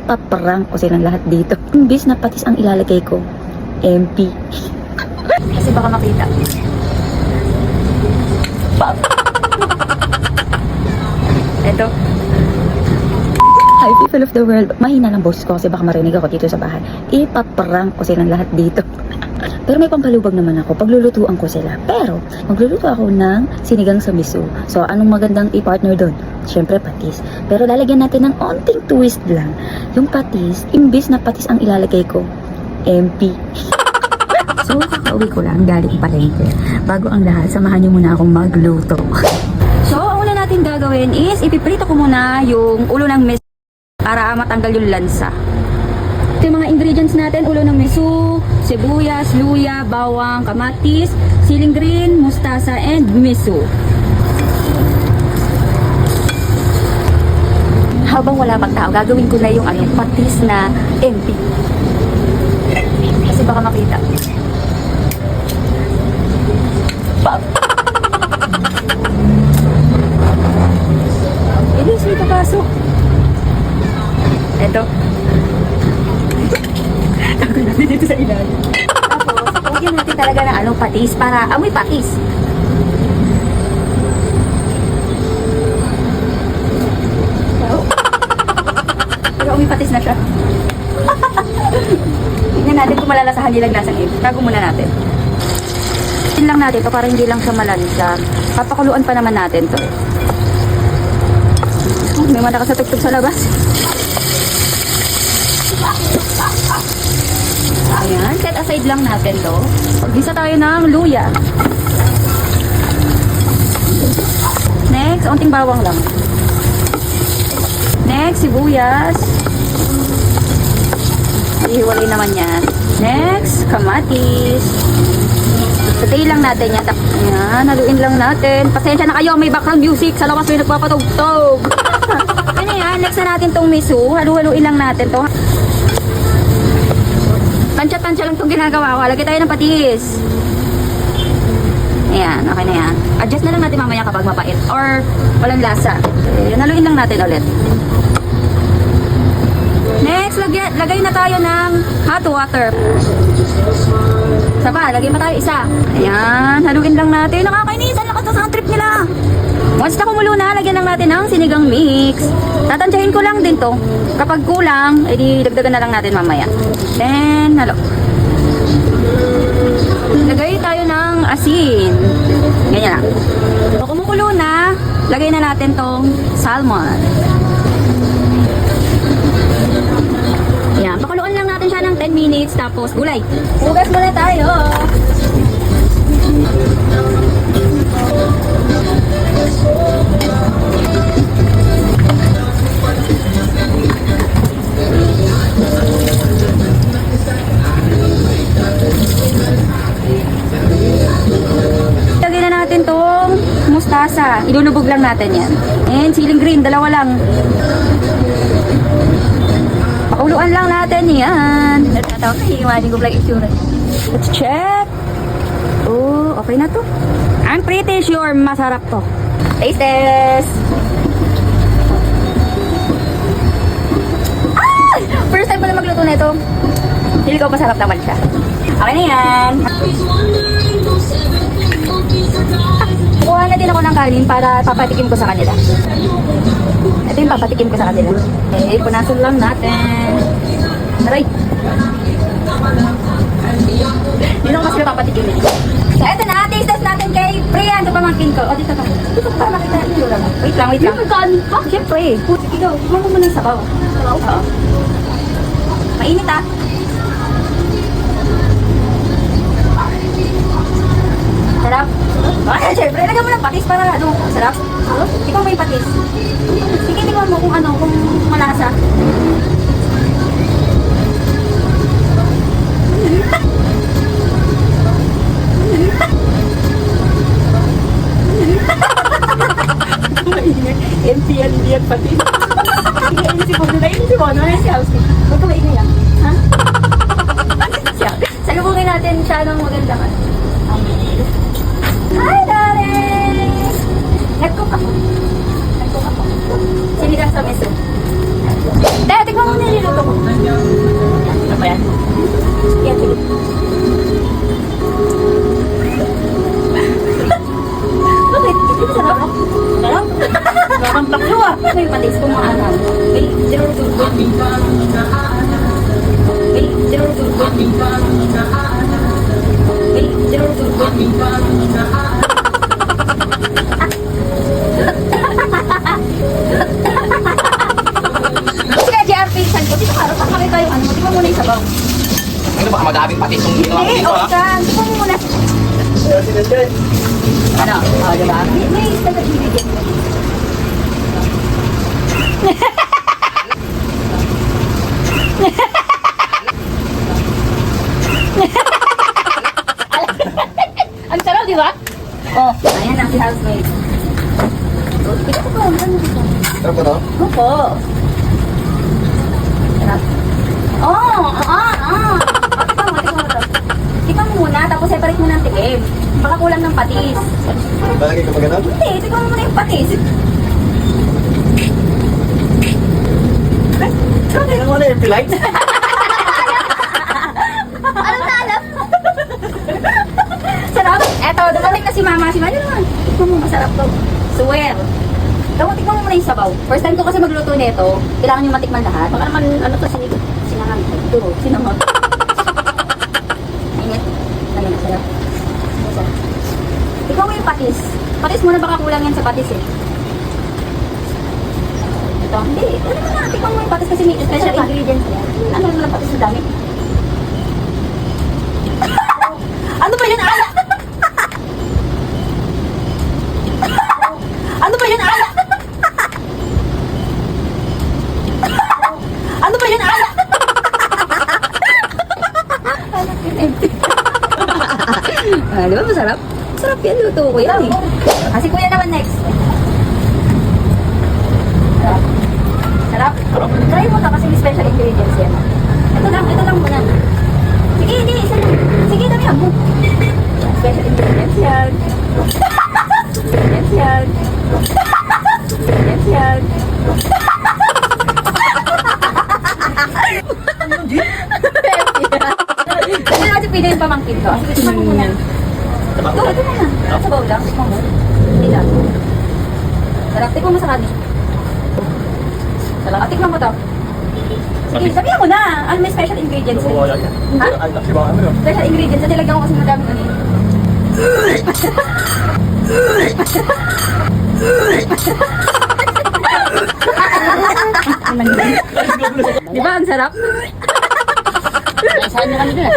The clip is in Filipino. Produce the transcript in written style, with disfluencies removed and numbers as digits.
ipaprank ko silang lahat dito. Imbis na patis ang ilalagay ko, MP. Kasi baka makita. Eto. Hi people of the world. Mahina lang boses ko kasi baka marinig ako dito sa bahay. Ipaprank ko silang lahat dito. Pero may pampalubag naman ako. Paglulutuan ko sila. Pero, magluluto ako ng sinigang sa miso. So, anong magandang i-partner doon? Siyempre, patis. Pero lalagyan natin ng onting twist lang. Yung patis, imbis na patis ang ilalagay ko, MP. So, kakauwi ko lang galing palengke. Bago ang lahat, samahan niyo muna akong magluto. So, ang una natin gagawin is, ipiprito ko muna yung ulo ng miso para matanggal yung lansa. Ito yung mga ingredients natin, ulo ng miso, sibuyas, luya, bawang, kamatis, siling green, mustasa, and miso. Habang wala pang tao, gagawin ko na yung patis na MP. Kasi baka makita. Ilis, may papasok. Ito. Tagal natin dito sa ilalim. Tapos, lagyan natin talaga ng patis para amoy patis. Pero amoy patis na siya. Tingnan natin kung malalasahan nilang lasang egg. Tago muna natin. Tingnan lang natin ito para hindi lang siya malansa. Papakuluan pa naman natin to. May mga nakasatugtog sa labas. Ayan, set aside lang natin to. Paggisa tayo ng luya. Next, unting bawang lang. Next, sibuyas. Ihiwalay naman yan. Next, kamatis. Satay lang natin yan. Ayan, haluin lang natin. Pasensya na kayo, may background music. Sa labas may nagpapatugtog. Ano yan, next na natin tong miso. Halu-haluin lang natin to. Tansya-tansya lang itong ginagawa ko. Lagay tayo ng patis. Ayan, okay na yan. Adjust na lang natin mamaya kapag mapait or walang lasa. Ayan, haluin lang natin ulit. Next, lagay na tayo ng hot water. Isa pa, lagay pa tayo isa. Ayan, haluin lang natin. Nakakainis, ang lakas ng trip nila. Once na kumulo na, lagyan lang natin ng sinigang mix. Tatansyahin ko lang din to. Kapag kulang, edi dagdagan na lang natin mamaya. Then, halo. Lagay tayo ng asin. Ganyan lang. So, kumukulo na, lagay na natin tong salmon. Ayan, pakuluan lang natin siya ng 10 minutes, tapos gulay. Hugas muna tayo. Lagyan na natin tong mustasa. Ilulubog lang natin yan. And siling green, dalawa lang. Pakuluan lang natin yan. Natatawa ka, imagine ko like itsura. Let's check. Oh, okay na to. I'm pretty sure masarap to. Taste test! Ah! First time ko na magluto na ito. Hindi ko masarap naman siya. Okay na yan. Kuha na din ako ng kanin para papatikim ko sa kanila. Ito yung papatikim ko sa kanila. Okay, punasan lang natin. Aray! Hindi naman sila papatikim nito. So, eto na. Taste test natin kay Priyan. Ito pamangkin ko. O, dito ka. Dito ka para makita natin yung lula mo. Wait lang, wait lang. Yung kanin pa? Siyempre. Ikaw, kuha mo muna yung sabaw. Oo. Mainit ah. Sarap. Ay, siyempre, lagyan mo ng patis para ano, sarap. Ikaw may patis. Sige, tingnan mo kung ano, kung malasa. MPN patis. Sige, si Bono na yun, si Bono na si House. Huwag ka maingay ah. Ha? Salubungin natin siya ng magandang ano. Hi, darling! Nag-cook ako. Sinigang sa meso. Dahil, tignan mo niluluto ko. Ano ba yan? Yan, sige. Bakit? Hindi ba sarap? Sarap? Sarap taklo ah. Ano yung patis ko maanam? May dinurudod ko. May dinurudod ko. May dinurudod ko. Sige, JR, pinsan ko. Dito ka, rotak kami tayo. Ano, di ba muna yung sabaw? Ano baka madaming patis yung ginawa mo Hindi, dito, ha? okay ka. Di ba muna? Ano? O, diba? May standard ingredient. Ang sarap, di ba? Oh, ayan ang si housemate. Ito ko pa, ano dito? Sarap ba to? Opo. Sarap. Oh, tikman mo to. Tikman mo muna, tapos separate mo ng tikim. Baka kulang ng patis. Lalagay ko pa ganun? Hindi, tikman mo muna yung patis. Ano mo na yung pilite? Ano na alam? Sarap. Eto, dumating na si mama. Si mama naman. Tikman mo, masarap to. Swear. Tikman mo muna yung sabaw. First time ko kasi magluto nito. Kailangan nyo matikman lahat. Baka naman, ano to, sinangang. Duro, sinangang. Init. Ano na, sarap. Masarap. Tikman mo yung patis. Patis muna, baka kulang yan sa patis eh. Ito, hindi. Ano na, tikman mo yung patis kasi may special ingredients yan. Ano naman ang patis na dami? Ano ba yun, ala? Ano ba yun, ala? Ano ba yun, ala? Di ba masarap? Masarap yan, luto ko yan eh. Kasi kuya naman next. Sarap. Sarap. Try mo to kasi may special ingredients yan. Ito lang muna. Sige, hindi, isa lang. Sige, damihan mo. Special ingredients yan. Ingredients yan. Ingredients yan. Kasi kasi pili yung pamangkin ko. Sige, tikman mo muna. Ito muna. Sabaw lang. Tikman mo. Hindi lang. Sarap. Tikman mo sa kanin. Sarap. Tikman mo to. Sige, sabihan mo na. Ano may special ingredients yan? Ha? Special ingredients. Sa nilagyan ko kasi madaming ano. Di ba ang sarap? Saan na kami dun?